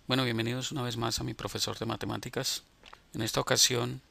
Bueno, bienvenidos una vez más a mi profesor de matemáticas. En esta ocasión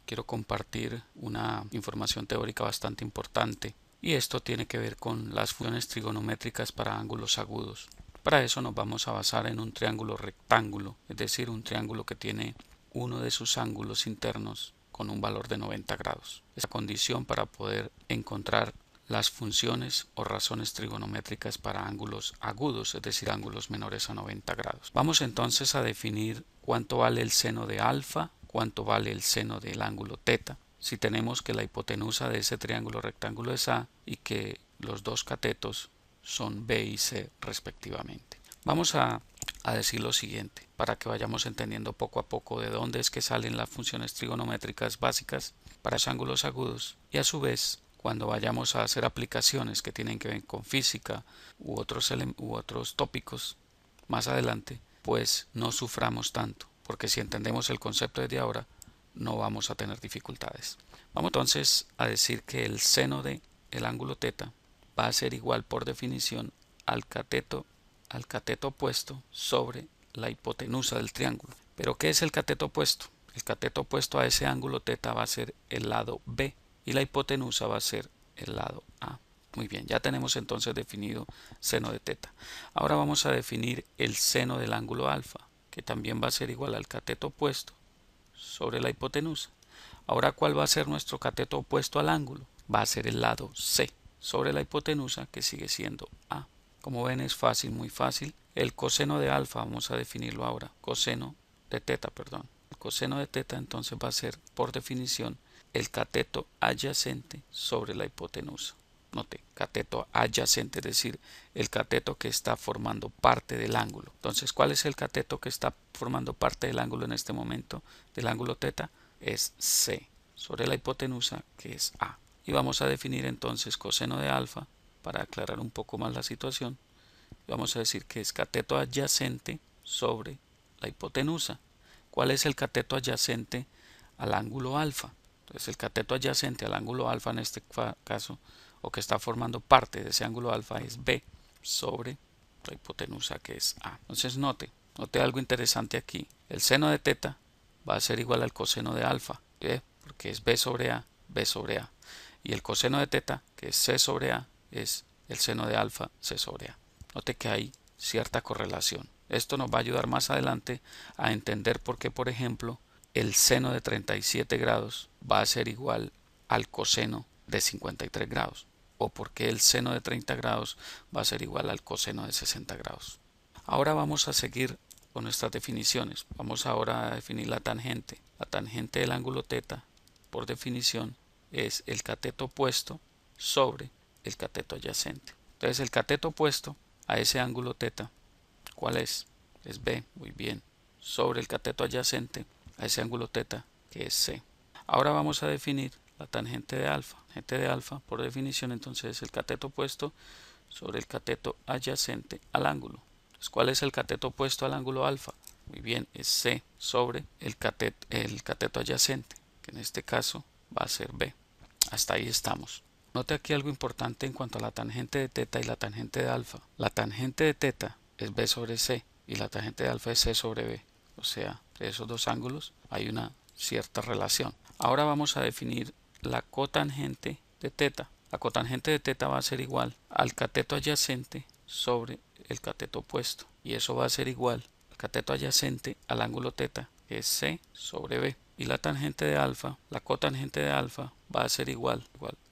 quiero compartir una información teórica bastante importante y esto tiene que ver con las funciones trigonométricas para ángulos agudos. Para eso nos vamos a basar en un triángulo rectángulo, es decir, un triángulo que tiene uno de sus ángulos internos con un valor de 90 grados. Esa condición para poder encontrar las funciones o razones trigonométricas para ángulos agudos, es decir, ángulos menores a 90 grados. Vamos entonces a definir cuánto vale el seno de alfa, cuánto vale el seno del ángulo teta. Si tenemos que la hipotenusa de ese triángulo rectángulo es A y que los dos catetos son B y C respectivamente. Vamos a decir lo siguiente, para que vayamos entendiendo poco a poco de dónde es que salen las funciones trigonométricas básicas para los ángulos agudos y a su vez cuando vayamos a hacer aplicaciones que tienen que ver con física u otros tópicos más adelante, pues no suframos tanto, porque si entendemos el concepto desde ahora, no vamos a tener dificultades. Vamos entonces a decir que el seno de el ángulo teta va a ser igual por definición al cateto opuesto sobre la hipotenusa del triángulo. ¿Pero qué es el cateto opuesto? El cateto opuesto a ese ángulo teta va a ser el lado B y la hipotenusa va a ser el lado A. Muy bien, ya tenemos entonces definido seno de teta. Ahora vamos a definir el seno del ángulo alfa, que también va a ser igual al cateto opuesto sobre la hipotenusa. Ahora, ¿cuál va a ser nuestro cateto opuesto al ángulo? Va a ser el lado C sobre la hipotenusa, que sigue siendo A. Como ven, es fácil, muy fácil. El coseno de alfa, vamos a definirlo ahora. Coseno de teta, perdón. El coseno de teta entonces va a ser, por definición, el cateto adyacente sobre la hipotenusa. Note, cateto adyacente, es decir, el cateto que está formando parte del ángulo. Entonces, ¿cuál es el cateto que está formando parte del ángulo en este momento? Del ángulo teta es C sobre la hipotenusa, que es A. Y vamos a definir entonces coseno de alfa para aclarar un poco más la situación. Vamos a decir que es cateto adyacente sobre la hipotenusa. ¿Cuál es el cateto adyacente al ángulo alfa? Entonces el cateto adyacente al ángulo alfa en este caso, o que está formando parte de ese ángulo alfa, es B sobre la hipotenusa, que es A. Entonces note algo interesante aquí. El seno de teta va a ser igual al coseno de alfa, ¿sí? Porque es B sobre A, B sobre A. Y el coseno de teta, que es C sobre A, es el seno de alfa, C sobre A. Note que hay cierta correlación. Esto nos va a ayudar más adelante a entender por qué, por ejemplo, el seno de 37 grados va a ser igual al coseno de 53 grados, o por qué el seno de 30 grados va a ser igual al coseno de 60 grados. Ahora vamos a seguir con nuestras definiciones. Vamos ahora a definir la tangente. La tangente del ángulo teta, por definición, es el cateto opuesto sobre el cateto adyacente. Entonces el cateto opuesto a ese ángulo teta, ¿cuál es? Es B, muy bien, sobre el cateto adyacente a ese ángulo teta, que es C. Ahora vamos a definir la tangente de alfa. La tangente de alfa, por definición, entonces es el cateto opuesto sobre el cateto adyacente al ángulo. Entonces, ¿cuál es el cateto opuesto al ángulo alfa? Muy bien, es C sobre el cateto adyacente, que en este caso va a ser B. Hasta ahí estamos. Note aquí algo importante en cuanto a la tangente de teta y la tangente de alfa. La tangente de teta es B sobre C y la tangente de alfa es C sobre B. O sea, entre esos dos ángulos hay una cierta relación. Ahora vamos a definir la cotangente de teta. La cotangente de teta va a ser igual al cateto adyacente sobre el cateto opuesto. Y eso va a ser igual al cateto adyacente al ángulo teta, que es C sobre B. Y la tangente de alfa, la cotangente de alfa, va a ser igual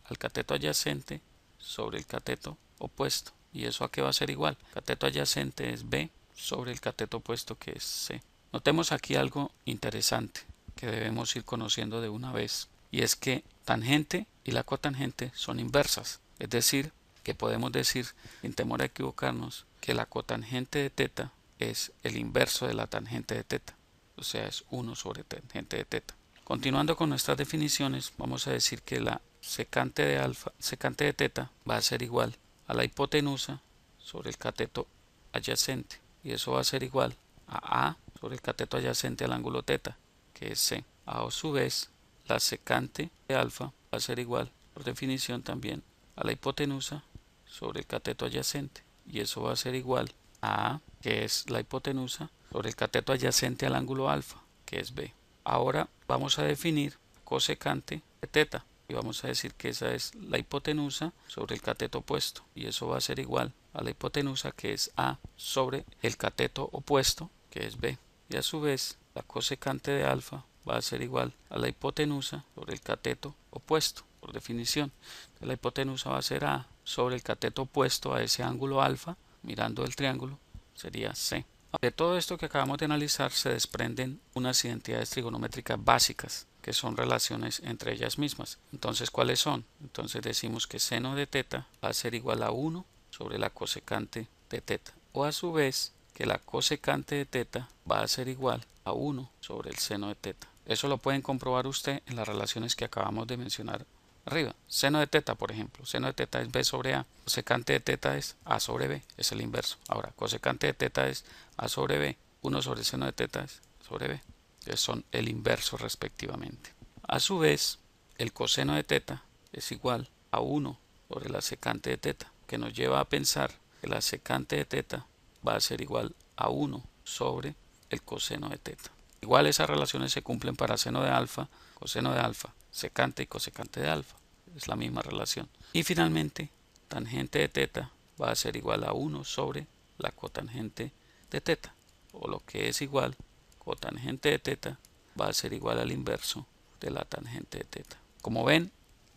al cateto adyacente sobre el cateto opuesto. ¿Y eso a qué va a ser igual? El cateto adyacente es B sobre el cateto opuesto, que es C. Notemos aquí algo interesante que debemos ir conociendo de una vez, y es que tangente y la cotangente son inversas, es decir, que podemos decir, sin temor a equivocarnos, que la cotangente de teta es el inverso de la tangente de teta, o sea, es 1 sobre tangente de teta. Continuando con nuestras definiciones, vamos a decir que la secante de teta va a ser igual a la hipotenusa sobre el cateto adyacente, y eso va a ser igual a sobre el cateto adyacente al ángulo teta, que es C. A su vez, la secante de alfa va a ser igual, por definición también, a la hipotenusa sobre el cateto adyacente, y eso va a ser igual a, que es la hipotenusa, sobre el cateto adyacente al ángulo alfa, que es B. Ahora vamos a definir cosecante de teta y vamos a decir que esa es la hipotenusa sobre el cateto opuesto, y eso va a ser igual a la hipotenusa, que es A, sobre el cateto opuesto, que es B. Y a su vez la cosecante de alfa va a ser igual a la hipotenusa sobre el cateto opuesto, por definición. Entonces, la hipotenusa va a ser A sobre el cateto opuesto a ese ángulo alfa, mirando el triángulo, sería C. De todo esto que acabamos de analizar se desprenden unas identidades trigonométricas básicas, que son relaciones entre ellas mismas. Entonces, ¿cuáles son? Entonces decimos que seno de teta va a ser igual a 1 sobre la cosecante de teta, o a su vez que la cosecante de teta va a ser igual a 1 sobre el seno de teta. Eso lo pueden comprobar usted en las relaciones que acabamos de mencionar arriba. Seno de teta, por ejemplo, seno de teta es B sobre A, cosecante de teta es A sobre B, es el inverso. Ahora, cosecante de teta es A sobre B, 1 sobre el seno de teta es sobre B. Entonces son el inverso respectivamente. A su vez, el coseno de teta es igual a 1 sobre la secante de teta, que nos lleva a pensar que la secante de teta va a ser igual a 1 sobre el coseno de teta. Igual esas relaciones se cumplen para seno de alfa, coseno de alfa, secante y cosecante de alfa. Es la misma relación. Y finalmente, tangente de teta va a ser igual a 1 sobre la cotangente de teta. O lo que es igual, cotangente de teta va a ser igual al inverso de la tangente de teta. Como ven,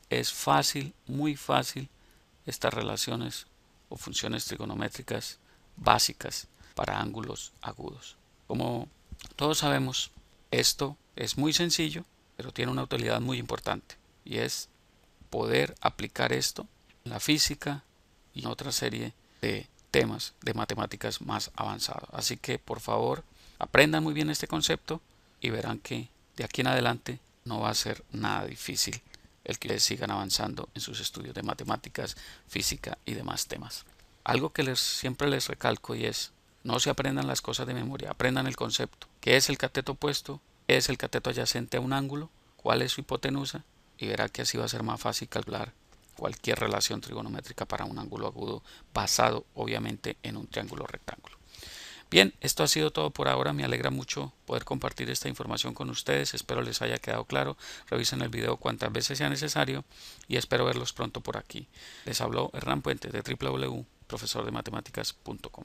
es fácil, muy fácil, estas relaciones o funciones trigonométricas básicas para ángulos agudos. Como todos sabemos, esto es muy sencillo, pero tiene una utilidad muy importante, y es poder aplicar esto en la física y en otra serie de temas de matemáticas más avanzados. Así que por favor aprendan muy bien este concepto y verán que de aquí en adelante no va a ser nada difícil el que sigan avanzando en sus estudios de matemáticas, física y demás temas. Algo que siempre les recalco, y es: no se aprendan las cosas de memoria, aprendan el concepto. ¿Qué es el cateto opuesto? ¿Qué es el cateto adyacente a un ángulo? ¿Cuál es su hipotenusa? Y verá que así va a ser más fácil calcular cualquier relación trigonométrica para un ángulo agudo, basado obviamente en un triángulo rectángulo. Bien, esto ha sido todo por ahora. Me alegra mucho poder compartir esta información con ustedes. Espero les haya quedado claro. Revisen el video cuantas veces sea necesario y espero verlos pronto por aquí. Les habló Hernán Puente de www.profesordematematikas.com.